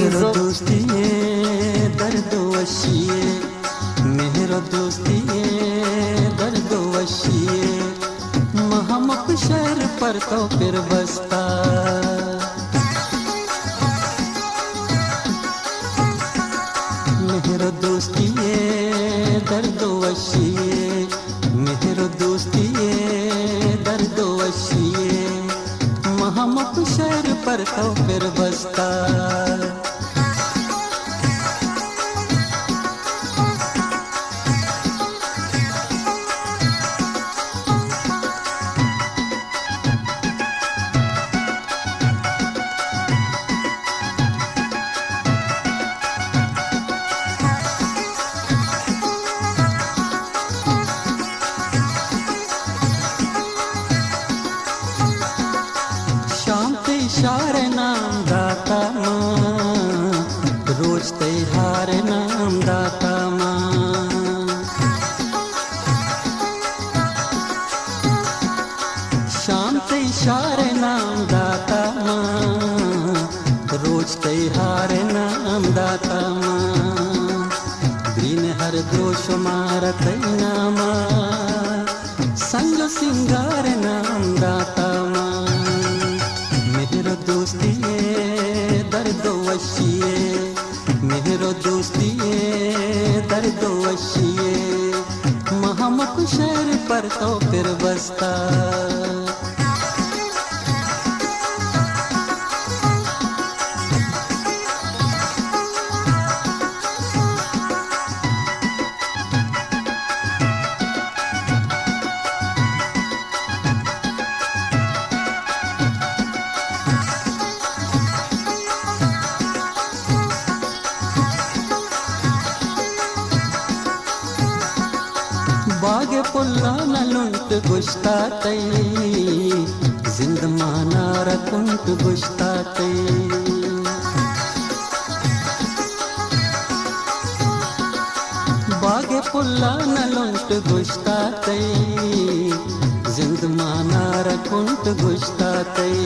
मेहरो music. दोस्ती दर्द वशिए, मेहरो दोस्ती दर्द वशिए, महमक शहर पर तो फिर बसता। मेहरो दोस्ती दर्द वशिए, मेहरो दोस्ती दर्द वशिए, महमक शहर पर तो फिर बसता। इशारे नाम दाता माँ, रोज त्योहार नाम दाता माँ। शाम ते इशारे नाम दाता माँ, रोज त्योहार नाम दाता माँ। दिन हर दोष मारत नामा, संग सिंगार नाम दाता माँ। मेहरो दोस्ती दर्द वशिए, मेहरो दोस्ती दर्द वशिए, महमक शहर पर तो फिर बसता। बागे पुल्ला नलुंट गुश्ता तई, जिंद माना रकुंट गुश्ता तई। बागे पुल्ला नलुंट गुश्ता तई, जिंद माना रकुंट गुश्ता तई।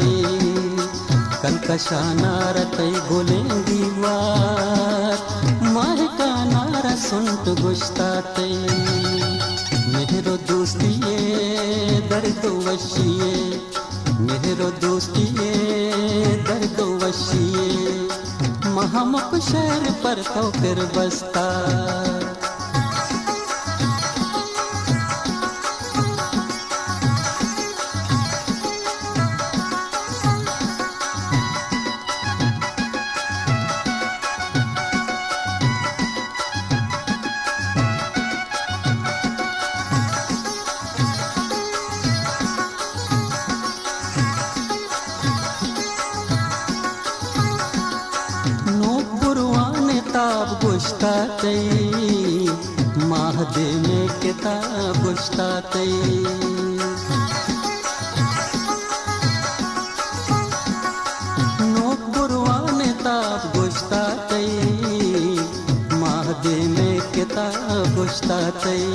कलकशा नार तई गोलेंगी वार, माह का नारा सुंट गुश्ता तई। मेहरो दोस्ती दर्द वशिए, मेहरो दोस्ती दर्द वशिए, महमक शहर पर तो फिर बसता। किताब गुश्ता तई, माहदे में किताब गुश्ता तई। नोक बुरवाने ताब गुश्ता तई, माहदे में किताब गुश्ता तई।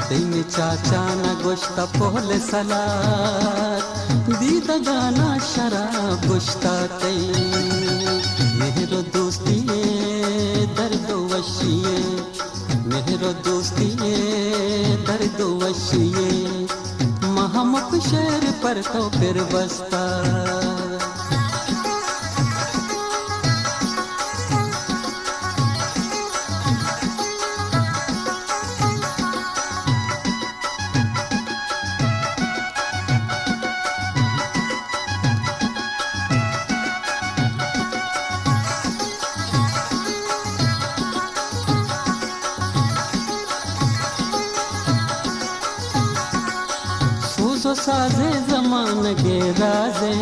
तीन चाचा न गुश्ता पोहल सलाद, दीदा गाना शराब गुश्ता तई। मेहरो दोस्ती दर्द वशिए, मेहरो दोस्ती दर्द वशिए, महमक शहर पर तो फिर बसता। सूज़ो साजे जमान के राजे,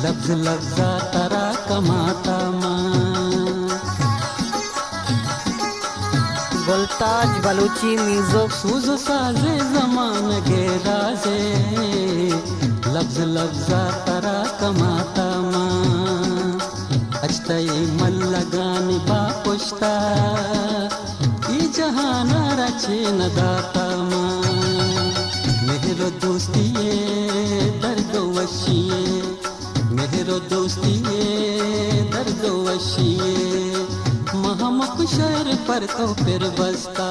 लफ्ज लफ्जा तरा कमाता माँ। गुलताज बलूची म्यूजिक। सूज़ो साजे जमान के राजे, लफ्ज लफ्जा तरा कमाता माँ। अचतई मल लगानी बापुश्ता, ई जहाना रचे न दाता माँ। मेहरो दोस्ती दर्द वशिए, मेहरो दोस्तीए दर्दो वशीए महमक शहर पर तो फिर बसता